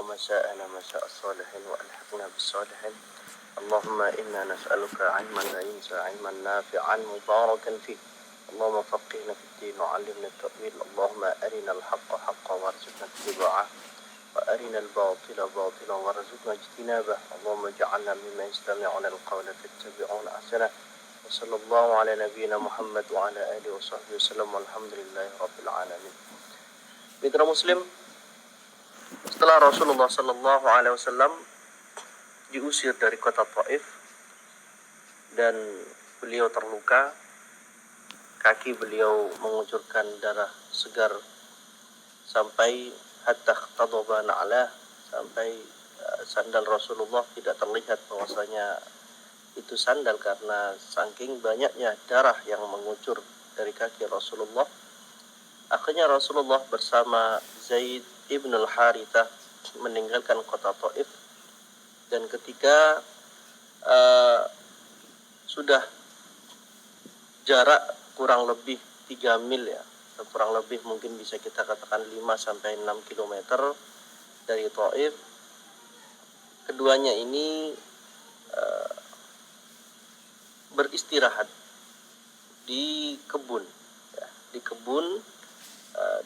ومساءنا مساء الصالحين وألحقنا بالصالحين. اللهم إنا نسألك علما لا ينسى، علما نافعا مباركا فيه. اللهم فقهنا في الدين وعلمنا التأويل. اللهم أرنا الحق حقا وارزقنا اتباعه، وأرنا الباطل باطلا وارزقنا اجتنابه. اللهم اجعلنا ممن يستمعون القول فيتبعون أحسنه. وصلى الله على نبينا Muhammad wa ala alihi wa sahbihi wasallam. Walhamdulillahi rabbil alamin. Mitra muslim, setelah Rasulullah sallallahu alaihi wasallam diusir dari kota Taif dan beliau terluka, kaki beliau mengucurkan darah segar sampai hatta tadaba na'lah, sampai sandal Rasulullah tidak terlihat bahwasanya itu sandal karena saking banyaknya darah yang mengucur dari kaki Rasulullah. Akhirnya Rasulullah bersama Zaid ibn al-Harithah meninggalkan kota Taif, dan ketika sudah jarak kurang lebih 3 mil ya, kurang lebih mungkin bisa kita katakan 5-6 kilometer dari Taif, keduanya ini beristirahat di kebun ya, di kebun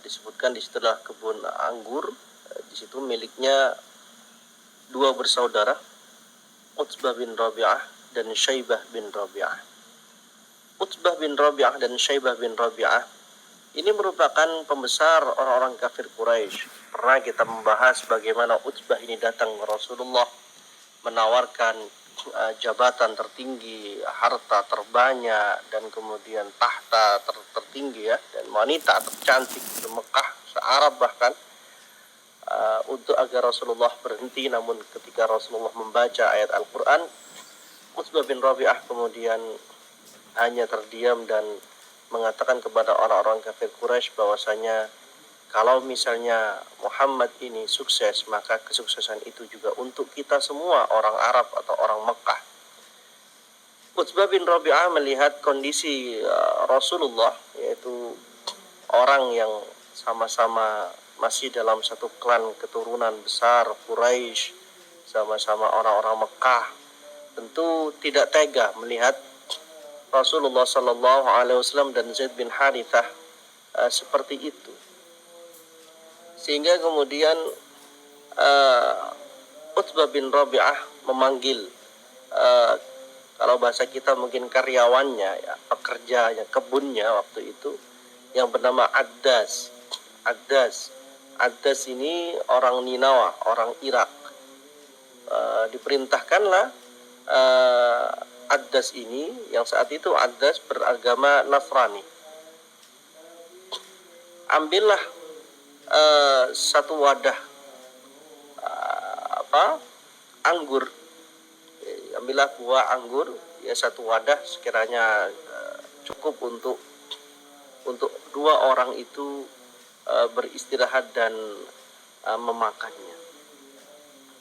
disebutkan di situlah kebun anggur. Di situ miliknya dua bersaudara, Utbah bin Rabi'ah dan Syaibah bin Rabi'ah. Utbah bin Rabi'ah dan Syaibah bin Rabi'ah ini merupakan pembesar orang-orang kafir Quraisy. Pernah kita membahas bagaimana Utbah ini datang ke Rasulullah menawarkan jabatan tertinggi, harta terbanyak, dan kemudian tahta tertinggi ya, dan wanita tercantik di Mekah, se-Arab bahkan, untuk agar Rasulullah berhenti. Namun ketika Rasulullah membaca ayat Al-Quran, Utbah bin Rabi'ah kemudian hanya terdiam dan mengatakan kepada orang-orang kafir Quraisy bahwasanya kalau misalnya Muhammad ini sukses, maka kesuksesan itu juga untuk kita semua, orang Arab atau orang Mekah. Utbah bin Rabi'ah melihat kondisi Rasulullah, yaitu orang yang sama-sama masih dalam satu klan keturunan besar Quraisy, sama-sama orang-orang Mekah, tentu tidak tega melihat Rasulullah sallallahu alaihi wasallam dan Zaid bin Harithah seperti itu. Sehingga kemudian Utbah bin Rabi'ah memanggil kalau bahasa kita mungkin karyawannya ya, pekerjanya, kebunnya waktu itu, yang bernama Addas. Addas ini orang Ninawa, orang Irak. Diperintahkanlah Addas ini, yang saat itu Addas beragama Nasrani, ambillah satu wadah anggur, ambillah buah anggur ya, satu wadah sekiranya cukup untuk dua orang itu beristirahat dan memakannya.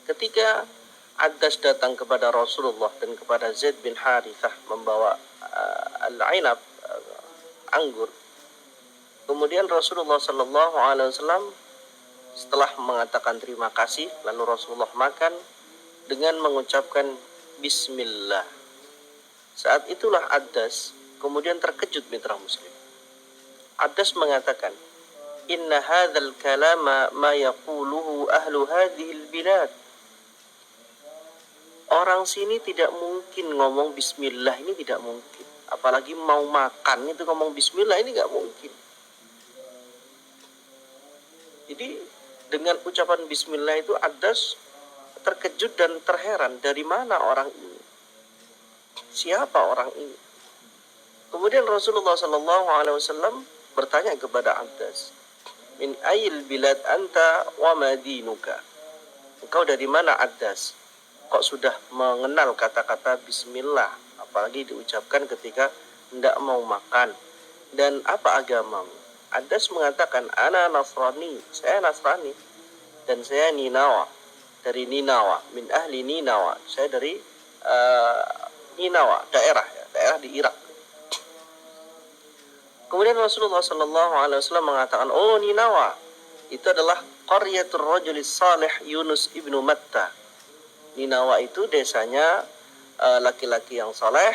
Ketika Addas datang kepada Rasulullah dan kepada Zaid bin Harithah membawa al-ainab, anggur, kemudian Rasulullah sallallahu alaihi wasallam setelah mengatakan terima kasih, lalu Rasulullah makan dengan mengucapkan bismillah. Saat itulah Addas kemudian terkejut, mitra muslim. Addas mengatakan, inna hadzal kalama ma yaquluhu ahlu hadhil bilad. Orang sini tidak mungkin ngomong bismillah, ini tidak mungkin. Apalagi mau makan itu ngomong bismillah, ini enggak mungkin. Jadi dengan ucapan bismillah itu Addas terkejut dan terheran, dari mana orang ini? Siapa orang ini? Kemudian Rasulullah sallallahu alaihi wasallam bertanya kepada Addas, min ayil bilad anta wa madinuka? Engkau dari mana, Addas? Kok sudah mengenal kata-kata bismillah, apalagi diucapkan ketika hendak mau makan? Dan apa agamamu? Addas mengatakan, ana Nasrani, saya Nasrani, dan saya Ninawa, dari Ninawa, min ahli Ninawa, saya dari Ninawa, daerah di Irak. Kemudian Rasulullah sallallahu alaihi wasallam mengatakan, oh Ninawa, itu adalah qaryatur rajulis salih Yunus ibnu Matta. Ninawa itu desanya laki-laki yang saleh,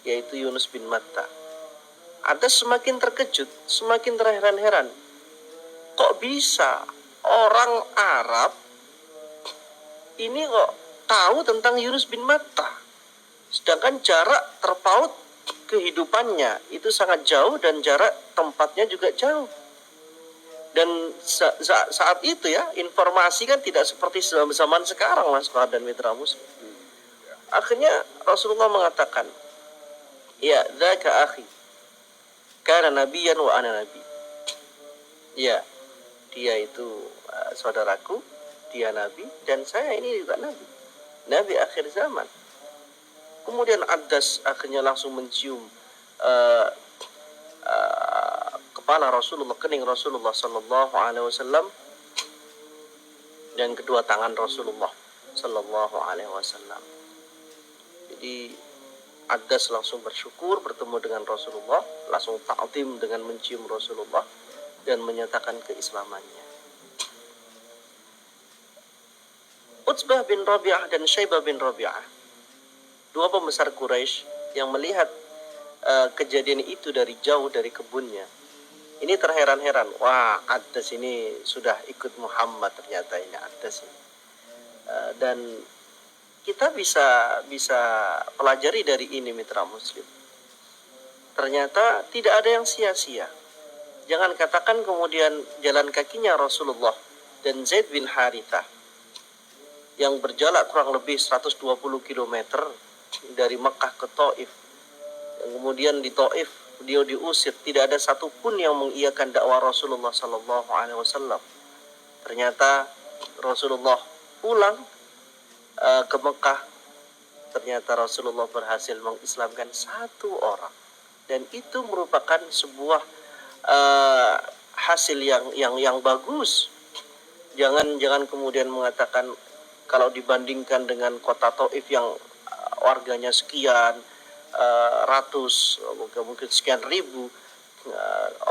yaitu Yunus bin Matta. Ada semakin terkejut, semakin terheran-heran. Kok bisa orang Arab ini kok tahu tentang Yunus bin Matta? Sedangkan jarak terpaut kehidupannya itu sangat jauh dan jarak tempatnya juga jauh. Dan saat itu ya, informasi kan tidak seperti zaman sekarang, Mas Kohar dan mitra muslim. Akhirnya Rasulullah mengatakan, ya, dzaka akhi, kana nabiyyan wa ana nabi. Ya, dia itu saudaraku, dia nabi, dan saya ini juga nabi. Nabi akhir zaman. Kemudian Addas akhirnya langsung mencium kepala Rasulullah, kening Rasulullah Sallallahu Alaihi Wasallam, dan kedua tangan Rasulullah Sallallahu Alaihi Wasallam. Jadi Addas langsung bersyukur bertemu dengan Rasulullah, langsung ta'zim dengan mencium Rasulullah dan menyatakan keislamannya. Utsbah bin Rabi'ah dan Syaibah bin Rabi'ah, dua pembesar Quraisy yang melihat kejadian itu dari jauh dari kebunnya, ini terheran-heran. Wah, Addas ini sudah ikut Muhammad ternyata ini Addas ini. Dan kita bisa pelajari dari ini mitra muslim. Ternyata tidak ada yang sia-sia. Jangan katakan kemudian jalan kakinya Rasulullah dan Zaid bin Harithah yang berjalan kurang lebih 120 km dari Mekah ke Taif. Yang kemudian di Taif beliau diusir, tidak ada satupun yang mengiyakan dakwah Rasulullah Sallallahu Alaihi Wasallam. Ternyata Rasulullah pulang ke Mekah, ternyata Rasulullah berhasil mengislamkan satu orang, dan itu merupakan sebuah hasil yang bagus. Jangan kemudian mengatakan kalau dibandingkan dengan kota Taif yang warganya sekian ratus, mungkin sekian ribu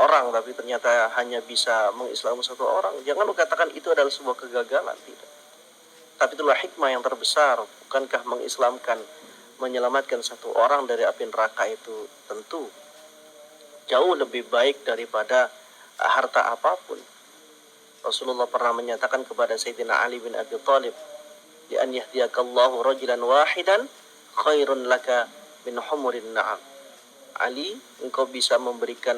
orang, tapi ternyata hanya bisa mengislamkan satu orang. Jangan katakan itu adalah sebuah kegagalan, tidak. Tapi itulah hikmah yang terbesar. Bukankah mengislamkan, menyelamatkan satu orang dari api neraka itu tentu jauh lebih baik daripada harta apapun. Rasulullah pernah menyatakan kepada Sayyidina Ali bin Abi Thalib, "Li an yahdiyakallahu rajulan wahidan khairun laka min humurin na'am." Ali, engkau bisa memberikan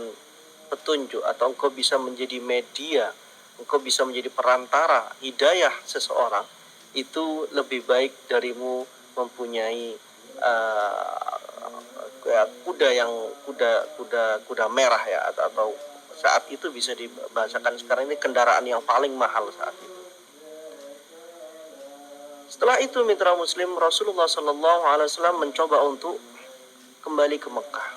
petunjuk atau engkau bisa menjadi media, engkau bisa menjadi perantara hidayah seseorang, itu lebih baik darimu mempunyai kuda merah ya, atau saat itu bisa dibahasakan sekarang ini kendaraan yang paling mahal saat itu. Setelah itu mitra muslim, Rasulullah Sallallahu Alaihi Wasallam mencoba untuk kembali ke Mekah.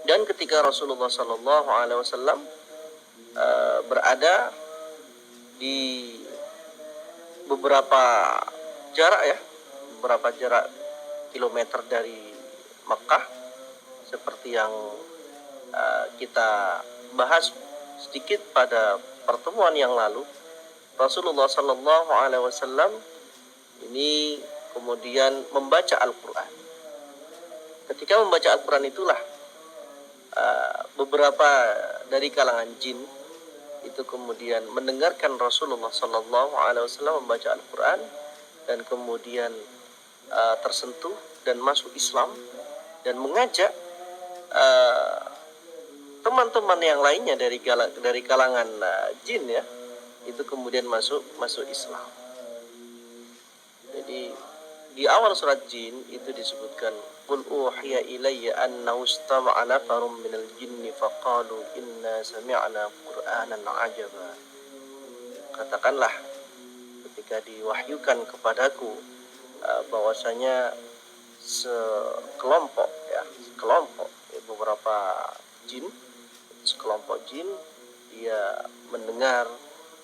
Dan ketika Rasulullah Sallallahu Alaihi Wasallam berada di beberapa jarak kilometer dari Mekah, seperti yang kita bahas sedikit pada pertemuan yang lalu, Rasulullah Sallallahu Alaihi Wasallam ini kemudian membaca Al-Quran. Ketika membaca Al-Quran itulah beberapa dari kalangan jin itu kemudian mendengarkan Rasulullah Sallallahu Alaihi Wasallam membaca Al-Quran dan kemudian tersentuh dan masuk Islam, dan mengajak teman-teman yang lainnya dari kalangan jin ya, itu kemudian masuk Islam. Jadi di awal surat jin itu disebutkan, qul uhiya ilayya annahu istama'a nafarun minal jinni faqalu inna sami'na qur'anan ajaba. Katakanlah ketika diwahyukan kepadaku bahwasanya sekelompok beberapa jin, sekelompok jin dia mendengar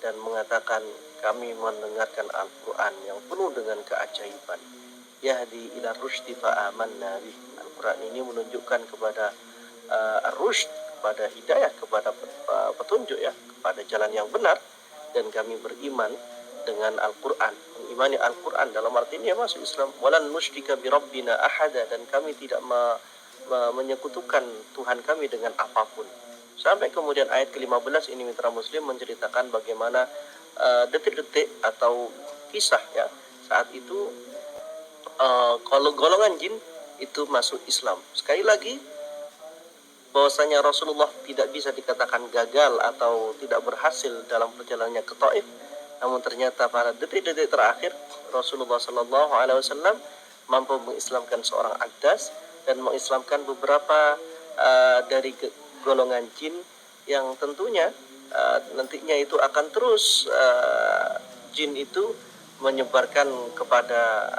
dan mengatakan, kami mendengarkan Al-Quran yang penuh dengan keajaiban. Yahdi ila rusydi fa amanna bih. Al-Quran ini menunjukkan kepada ar-rusyd, kepada hidayah, kepada petunjuk ya, kepada jalan yang benar, dan kami beriman dengan Al-Quran, mengimani Al-Quran dalam arti ini ya masuk Islam. Walan nusyrika bi rabbina ahada, dan kami tidak menyekutukan Tuhan kami dengan apapun. Sampai kemudian ayat ke-15 ini mitra muslim menceritakan bagaimana detik-detik atau kisah ya saat itu kalau golongan jin itu masuk Islam. Sekali lagi bahwasanya Rasulullah tidak bisa dikatakan gagal atau tidak berhasil dalam perjalanannya ke Taif. Namun ternyata pada detik-detik terakhir Rasulullah Shallallahu Alaihi Wasallam mampu mengislamkan seorang Akdas dan mengislamkan beberapa dari golongan jin yang tentunya nantinya itu akan terus jin itu menyebarkan kepada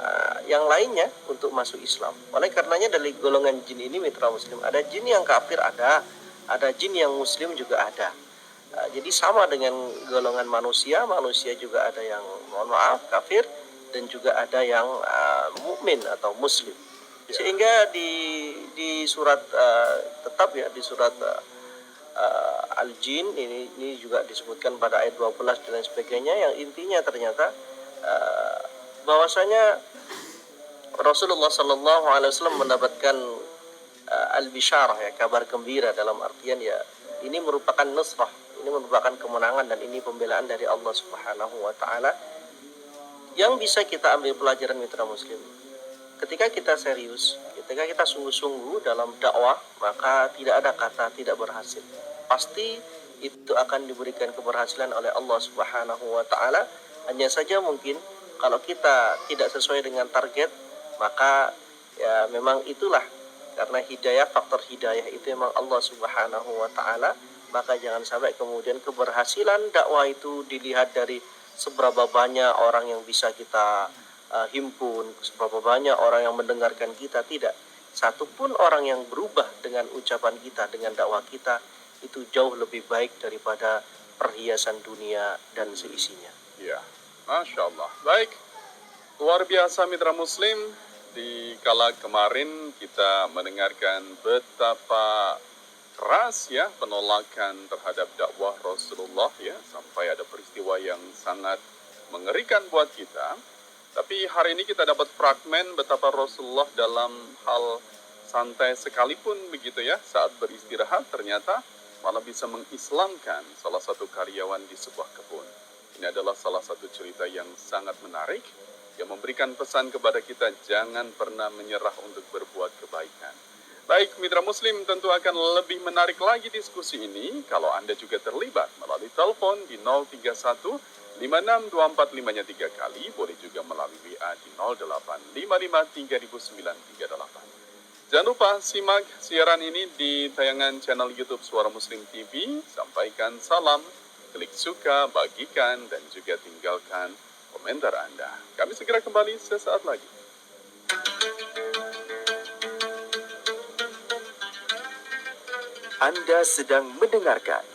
yang lainnya untuk masuk Islam. Oleh karenanya dari golongan jin ini mitra muslim ada jin yang kafir, ada jin yang muslim juga ada. Jadi sama dengan golongan manusia juga ada yang mohon maaf kafir dan juga ada yang mukmin atau muslim. Sehingga di surat tetap ya di surat Al-Jin ini juga disebutkan pada ayat 12 dan lain sebagainya yang intinya ternyata bahwasanya Rasulullah Sallallahu Alaihi Wasallam mendapatkan al-bisyarah ya kabar gembira dalam artian ya ini merupakan nusrah, ini merupakan kemenangan dan ini pembelaan dari Allah Subhanahu wa taala yang bisa kita ambil pelajaran mitra muslim. Ketika kita serius, ketika kita sungguh-sungguh dalam dakwah, maka tidak ada kata tidak berhasil. Pasti itu akan diberikan keberhasilan oleh Allah Subhanahu wa taala. Hanya saja mungkin kalau kita tidak sesuai dengan target, maka ya memang itulah karena hidayah, faktor hidayah itu memang Allah Subhanahu wa taala, maka jangan sampai kemudian keberhasilan dakwah itu dilihat dari seberapa banyak orang yang bisa kita himpun, seberapa banyak orang yang mendengarkan kita. Tidak, satupun orang yang berubah dengan ucapan kita, dengan dakwah kita, itu jauh lebih baik daripada perhiasan dunia dan seisinya. Ya, Masya Allah. Baik, luar biasa mitra muslim. Di kala kemarin kita mendengarkan betapa keras ya penolakan terhadap dakwah Rasulullah ya, sampai ada peristiwa yang sangat mengerikan buat kita. Tapi hari ini kita dapat fragmen betapa Rasulullah dalam hal santai sekalipun begitu ya, saat beristirahat ternyata malah bisa mengislamkan salah satu karyawan di sebuah kebun. Ini adalah salah satu cerita yang sangat menarik yang memberikan pesan kepada kita jangan pernah menyerah untuk berbuat kebaikan. Baik, mitra muslim, tentu akan lebih menarik lagi diskusi ini kalau Anda juga terlibat melalui telepon di 031 5624 3 kali, boleh juga melalui WA di 0855 3938. Jangan lupa simak siaran ini di tayangan channel YouTube Suara Muslim TV. Sampaikan salam, klik suka, bagikan, dan juga tinggalkan komentar Anda. Kami segera kembali sesaat lagi. Anda sedang mendengarkan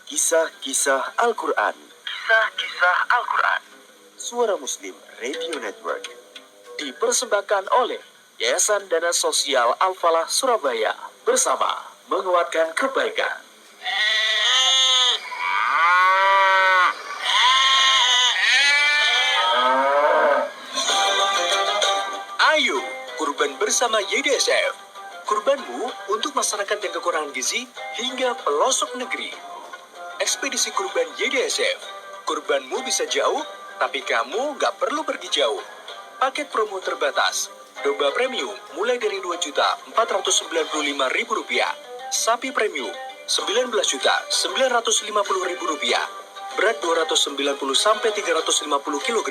Kisah-Kisah Al-Quran. Kisah-Kisah Al-Quran. Suara Muslim Radio Network. Dipersembahkan oleh Yayasan Dana Sosial Al-Falah Surabaya. Bersama menguatkan kebaikan. Ayo, kurban bersama YDSF. Kurbanmu untuk masyarakat yang kekurangan gizi hingga pelosok negeri. Ekspedisi kurban YDSF. Kurbanmu bisa jauh, tapi kamu nggak perlu pergi jauh. Paket promo terbatas. Domba premium mulai dari Rp2.495.000. Sapi premium Rp19.950.000. Berat 290-350 kg.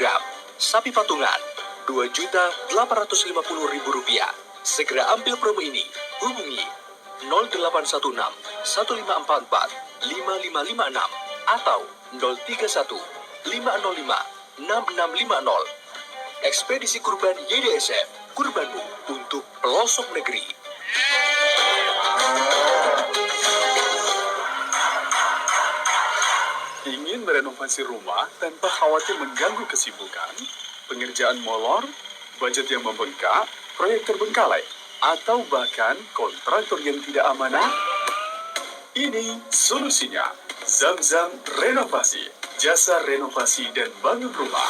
Sapi patungan Rp2.850.000. Segera ambil promo ini. Hubungi 0816 1544 5556 atau 031 505 6650. Ekspedisi kurban YDSF. Kurbanmu untuk pelosok negeri. Ingin merenovasi rumah tanpa khawatir mengganggu kesibukan, pengerjaan molor, budget yang membengkak, proyek terbengkalai, atau bahkan kontraktor yang tidak amanah? Ini solusinya. Zam-Zam Renovasi, jasa renovasi dan bangun rumah.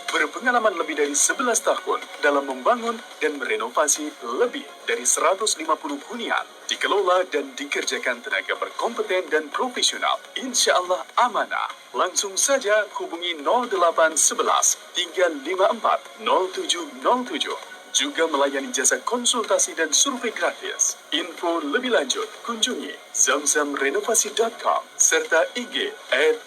Berpengalaman lebih dari 11 tahun dalam membangun dan merenovasi lebih dari 150 hunian. Dikelola dan dikerjakan tenaga berkompeten dan profesional. Insya Allah amanah. Langsung saja hubungi 0811 354 0707. Juga melayani jasa konsultasi dan survei gratis. Info lebih lanjut, kunjungi zamzamrenovasi.com serta IG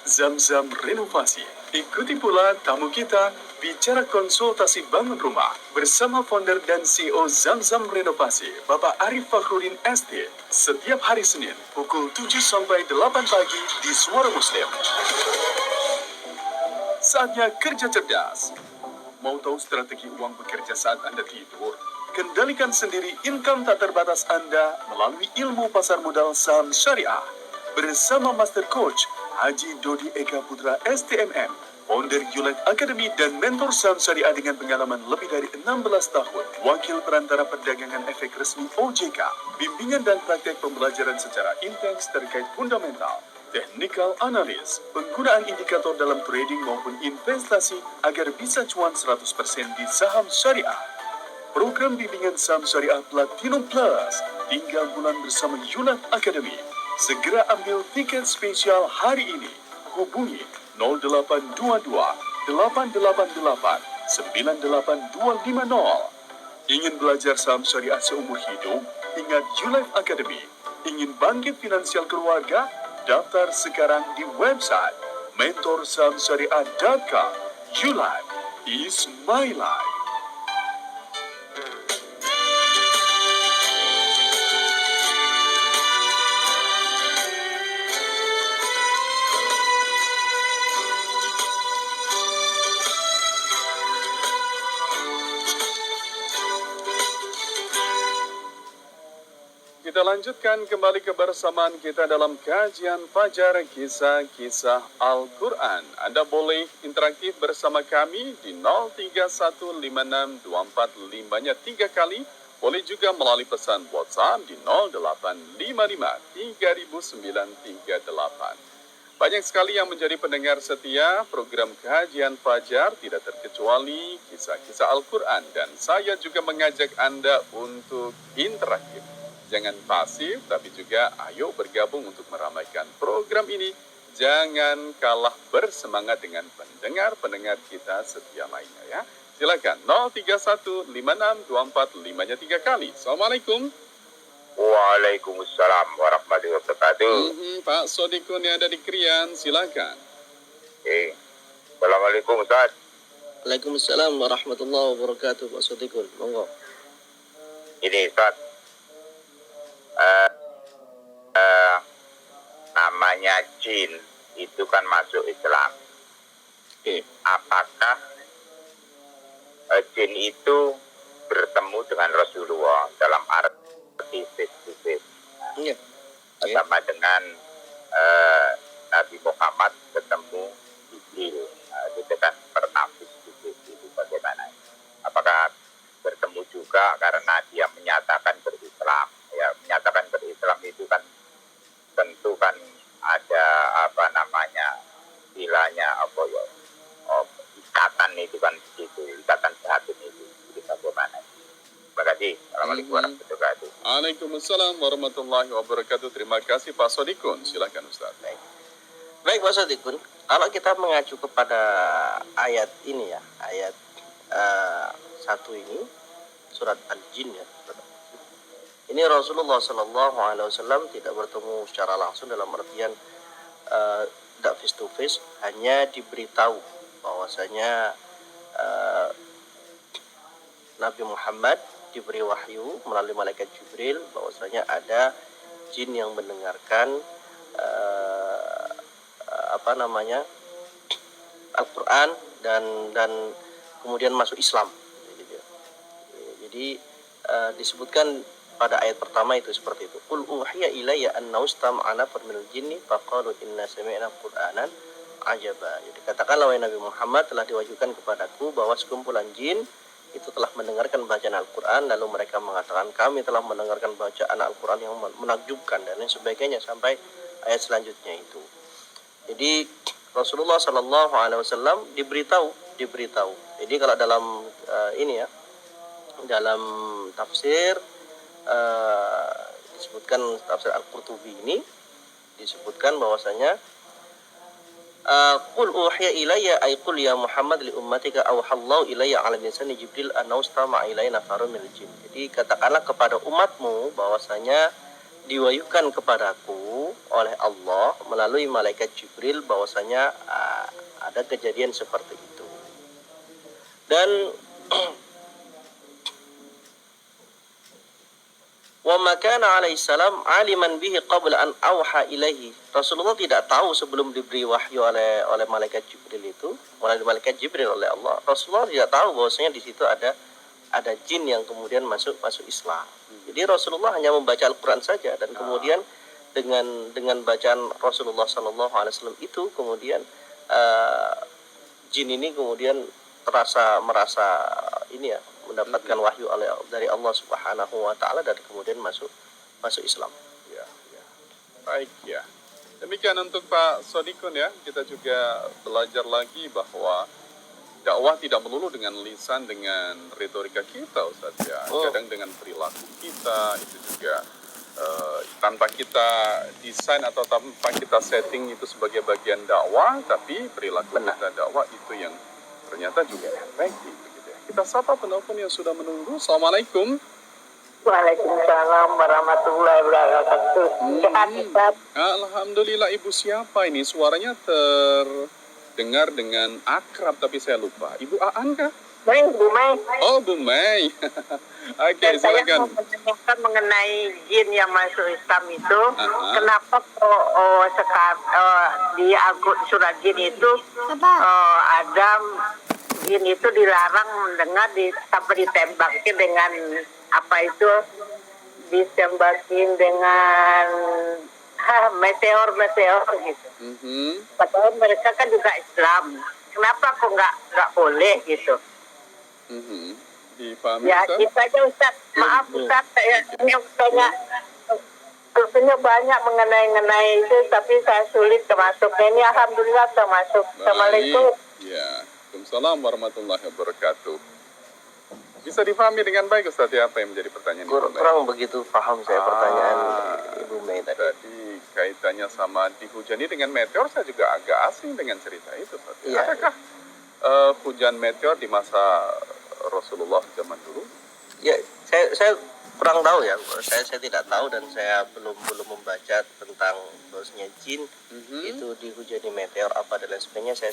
@zamzamrenovasi. Ikuti pula tamu kita bicara konsultasi bangun rumah bersama founder dan CEO Zamzam Renovasi, Bapak Arif Fakhrudin ST, setiap hari Senin pukul 7 sampai 8 pagi di Suara Muslim. Saatnya kerja cerdas. Mau tahu strategi uang bekerja saat Anda tidur? Kendalikan sendiri income tak terbatas Anda melalui ilmu pasar modal saham syariah. Bersama Master Coach Haji Dodi Eka Putra STMM, founder Yulet Academy dan mentor saham syariah dengan pengalaman lebih dari 16 tahun. Wakil perantara perdagangan efek resmi OJK. Bimbingan dan praktek pembelajaran secara intens terkait fundamental, technical analysis, penggunaan indikator dalam trading maupun investasi agar bisa cuan 100% di saham syariah. Program bimbingan saham syariah Platinum Plus, tinggal bulan bersama Yulet Academy. Segera ambil tiket spesial hari ini. Hubungi 0822 888 98250. Ingin belajar saham syariah seumur hidup? Ingat Yulet Academy. Ingin bangkit finansial keluarga? Daftar sekarang di website mentorsahamsyariah.com. Yulet is my life. Kita lanjutkan kembali kebersamaan kita dalam kajian Fajar Kisah-Kisah Al-Quran. Anda boleh interaktif bersama kami di 03156245-nya 3 kali. Boleh juga melalui pesan WhatsApp di 0855-300938. Banyak sekali yang menjadi pendengar setia program kajian Fajar, tidak terkecuali kisah-kisah Al-Quran. Dan saya juga mengajak Anda untuk interaktif. Jangan pasif, tapi juga ayo bergabung untuk meramaikan program ini. Jangan kalah bersemangat dengan pendengar-pendengar kita setia lainnya ya. Silakan 03156245-nya 3 kali. Assalamualaikum. Waalaikumsalam warahmatullahi wabarakatuh. Pak Sodikun yang ada di Krian, silakan. Assalamualaikum Ustaz. Waalaikumsalam warahmatullahi wabarakatuh, Pak Sodikun. Monggo. Ini Ustaz, namanya jin itu kan masuk Islam. Apakah jin itu bertemu dengan Rasulullah dalam arti face-to-face? Iya. Sama dengan Nabi Muhammad ketemu Jibril. Itu kan pernafis itu bagaimana? Apakah bertemu juga karena dia menyatakan berislam? Ya, menyatakan berislam itu kan tentu kan ada istilahnya ikatan itu kan begitu, ikatan batin itu. Jadi bagaimana? Terima kasih. Assalamualaikum warahmatullahi wabarakatuh. Waalaikumsalam warahmatullahi wabarakatuh. Terima kasih Pak Sodikun. Silakan Ustaz. Baik Pak Sodikun, kalau kita mengacu kepada ayat ini ya, ayat 1 ini, surat Al-Jin ya. Ini Rasulullah SAW tidak bertemu secara langsung dalam artian tidak face to face, hanya diberitahu bahwasanya Nabi Muhammad diberi wahyu melalui malaikat Jibril bahwasanya ada jin yang mendengarkan Al-Quran dan kemudian masuk Islam. Jadi disebutkan pada ayat pertama itu seperti itu. Qul uhiya ilayya annahu istam'a nafarun minal jinni faqalu inna sami'na qur'anan ajaba. Jadi katakanlah wahai Nabi Muhammad, telah diwahyukan kepadaku bahwa sekumpulan jin itu telah mendengarkan bacaan Al-Quran, lalu mereka mengatakan kami telah mendengarkan bacaan Al-Quran yang menakjubkan dan lain sebagainya, sampai ayat selanjutnya itu. Jadi Rasulullah Shallallahu Alaihi Wasallam diberitahu. Jadi kalau dalam ini ya, dalam tafsir disebutkan tafsir Al-Qurtubi ini disebutkan bahwasanya qul uhiya ilayya ay qul ya Muhammad li ummatika awhallahu ilayya 'ala lisani Jibril annaustama ilayya nafarun minal jin. Jadi katakanlah kepada umatmu bahwasanya diwahyukan kepadaku oleh Allah melalui malaikat Jibril bahwasanya ada kejadian seperti itu. Dan wa makana alaihi salam aliman bihi qabla an auha ilaihi. Rasulullah tidak tahu sebelum diberi wahyu oleh malaikat Jibril itu, melalui malaikat Jibril oleh Allah. Rasulullah tidak tahu bahwasanya di situ ada jin yang kemudian masuk Islam. Jadi Rasulullah hanya membaca Al-Qur'an saja dan kemudian dengan bacaan Rasulullah sallallahu alaihi wasallam itu kemudian jin ini kemudian merasa ini ya, mendapatkan wahyu dari Allah Subhanahu wa taala dan kemudian masuk Islam. Ya. Baik ya. Demikian untuk Pak Sodikun ya. Kita juga belajar lagi bahwa dakwah tidak melulu dengan lisan, dengan retorika kita, Ustaz ya. Kadang dengan perilaku kita itu juga tanpa kita desain atau tanpa kita setting itu sebagai bagian dakwah, tapi perilaku kita dakwah itu yang ternyata juga efektif. Kita sapa penelpon yang sudah menunggu. Assalamualaikum. Waalaikumsalam warahmatullahi wabarakatuh. Sehat, Ustaz? Alhamdulillah. Ibu siapa ini? Suaranya terdengar dengan akrab tapi saya lupa. Ibu Aan kah? Bu Mai. Oh, Bu Mai. Oke, Saya silakan. mau menanyakan mengenai jin yang masuk Islam itu. Aha. Kenapa sekarang di surat jin itu Adam jin itu dilarang mendengar sampai ditembakin dengan apa itu, ditembakin dengan meteor gitu. Padahal mereka kan juga Islam. Kenapa kok nggak boleh gitu? Dipahami, Ya, Ustaz? itu aja Ustaz. Maaf Ustaz, saya tanya Terusnya banyak mengenai itu, tapi saya sulit termasuknya. Ini alhamdulillah termasuk. Assalamualaikum. Ya, Waalaikumsalam warahmatullahi wabarakatuh. Bisa difahami dengan baik Ustaz ya apa yang menjadi pertanyaan Ibu Mai? Kurang begitu paham saya pertanyaan Ibu Mai tadi. Tadi kaitannya sama dihujani dengan meteor, saya juga agak asing dengan cerita itu Ustaz. Iya. Adakah hujan meteor di masa Rasulullah zaman dulu? Ya, saya kurang tahu ya. Saya tidak tahu dan saya belum membaca tentang bahwasanya jin itu dihujani meteor apa dan lain sebagainya. Saya